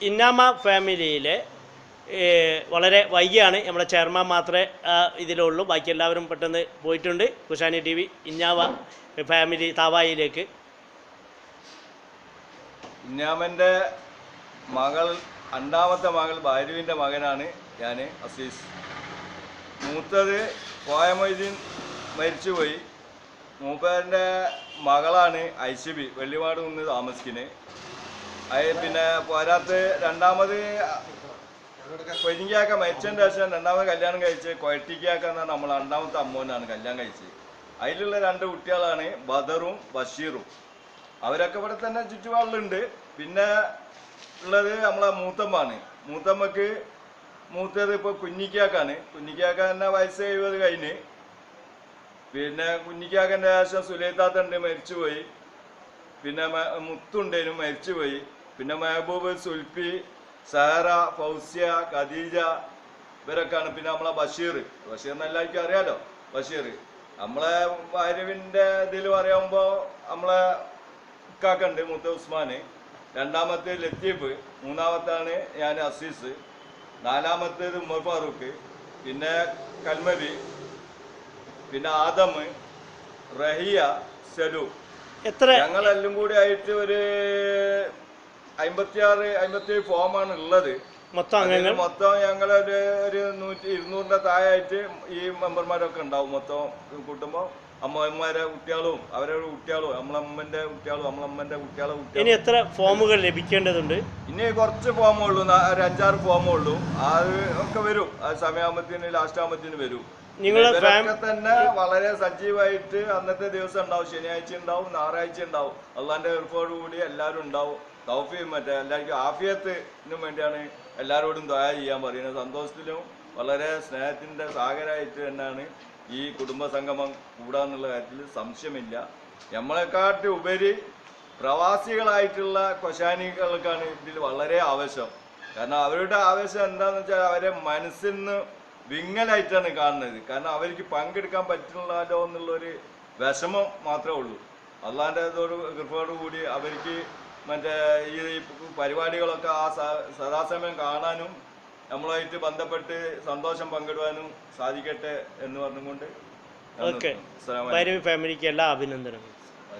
ഇന്നാമ ഫാമിലിയിലെ വളരെ വൈകിയാണ് നമ്മുടെ ചെയർമാൻ മാത്രമേ ഇതിലുള്ളൂ. ബാക്കി എല്ലാവരും പെട്ടെന്ന് പോയിട്ടുണ്ട്. കുഷാനി TV ഇന്നാമ ഫാമിലി താവായിലേക്ക്. ഇന്നാമൻ്റെ മകൾ, രണ്ടാമത്തെ മകൾ ഭാര്യുവിൻ്റെ മകനാണ് ഞാൻ, അസീസ്. മൂത്തത് കോയമൊയ്തീൻ മരിച്ചുപോയി. മൂപ്പൻ്റെ മകളാണ് ഐശിബി, വെള്ളിമാട് നിന്ന് താമസിക്കുന്നത്. പിന്നെ പോരാത്ത് രണ്ടാമത് കൊരിങ്ങിയാക്ക മരിച്ചതിൻ്റെ ശേഷം രണ്ടാമത് കല്യാണം കഴിച്ച് കൊയറ്റിക്കാക്ക എന്നാണ് നമ്മൾ രണ്ടാമത്തെ അമ്മോനാണ് കല്യാണം കഴിച്ചത്. അതിലുള്ള 2 കുട്ടികളാണ് ബദറും ബഷീറും. അവരൊക്കെ ഇവിടെ തന്നെ ചുറ്റുപാടിലുണ്ട്. പിന്നെ ഉള്ളത് നമ്മളെ മൂത്തമ്മാണ്. മൂത്തമ്മക്ക് മൂത്തത് ഇപ്പോൾ കുഞ്ഞിക്കാക്കാണ്. കുഞ്ഞിക്കാക്ക തന്നെ വയസ്സ് 70 കഴിഞ്ഞ്. പിന്നെ കുഞ്ഞിക്കാക്കൻ്റെ ശേഷം സുലൈത്താത്തണ്ട്, മരിച്ചുപോയി. പിന്നെ മുത്തുണ്ടേനും, മരിച്ചുപോയി. പിന്നെ മെഹബൂബ്, സുൽഫി, സഹറ, ഫൗസ്യ, ഖദീജ, ഇവരൊക്കെയാണ്. പിന്നെ നമ്മളെ ബഷീർ എന്നെല്ലാവർക്കും അറിയാലോ. ബഷീർ നമ്മളെ ഭാര്യവിൻ്റെ ഇതിൽ പറയുമ്പോൾ നമ്മളെ ഇക്കാക്കുണ്ട്, മൂത്ത ഉസ്മാന്. രണ്ടാമത്തെ ലത്തീഫ്, മൂന്നാമത്താണ് ഞാൻ അസീസ്, നാലാമത്തേത് ഉമർ ഫാറൂഖ്, പിന്നെ കൽമവി, പിന്നെ ആദം, റഹിയ, സെലു. ഞങ്ങളെല്ലാം കൂടി ആയിട്ട് ഒരു 56-57 ഫോമാണ് ഉള്ളത്. മൊത്തം ഞങ്ങളൊരു 100-200 താഴായിട്ട് ഈ മെമ്പർമാരൊക്കെ ഉണ്ടാവും. മൊത്തം കൂട്ടുമ്പോൾ അമ്മമാരെ കുട്ടികളും അവരുടെ കുട്ടികളും നമ്മളമ്മന്റെ കുട്ടികളും നമ്മളമ്മന്റെ കുട്ടികളും. ഇനി എത്ര ഫോമുകൾ ലഭിക്കേണ്ടതുണ്ട്? ഇനി കുറച്ച് ഫോമുള്ളൂ, ഒരു 5-6 ഫോമുള്ളൂ. അത് ഒക്കെ വരും. അത് സമയാകുമ്പത്തിന്, ലാസ്റ്റ് ആകുമ്പത്തിന് വരും. ഇവരൊക്കെ തന്നെ വളരെ സജീവമായിട്ട് അന്നത്തെ ദിവസം ഉണ്ടാവും. ശനിയാഴ്ച ഉണ്ടാവും, ഞായറാഴ്ച ഉണ്ടാവും. അള്ളാന്റെ എളുപ്പോടു കൂടി എല്ലാവരും ഉണ്ടാവും. തൗഫീഖ് എല്ലാവർക്കും ആഫിയത്തിനും വേണ്ടിയാണ് എല്ലാവരോടും ദുആ ചെയ്യാൻ പറയുന്നത്. സന്തോഷത്തിലും വളരെ സ്നേഹത്തിന്റെ സാഗരമായിട്ട് തന്നെയാണ് ഈ കുടുംബ സംഗമം കൂടാന്നുള്ള കാര്യത്തിൽ സംശയമില്ല. നമ്മളെക്കാട്ടി ഉപരി പ്രവാസികളായിട്ടുള്ള കൊശാനികൾക്കാണ് ഇതിൽ വളരെ ആവശ്യം. കാരണം അവരുടെ ആവശ്യം എന്താണെന്ന് വെച്ചാൽ അവരെ മനസ്സിൽ നിന്ന് വിങ്ങലായിട്ടാണ് കാണുന്നത്. കാരണം അവർക്ക് പങ്കെടുക്കാൻ പറ്റുന്നല്ലോ എന്നുള്ളൊരു വിഷമം മാത്രമേ ഉള്ളൂ. അള്ളാൻ്റെ കൃപയോടു കൂടി അവർക്ക് മറ്റേ ഈ പരിപാടികളൊക്കെ സദാസമയം കാണാനും നമ്മളുമായിട്ട് ബന്ധപ്പെട്ട് സന്തോഷം പങ്കിടുവാനും സാധിക്കട്ടെ എന്ന് പറഞ്ഞുകൊണ്ട് ഫാമിലിക്ക് എല്ലാ അഭിനന്ദനങ്ങളും.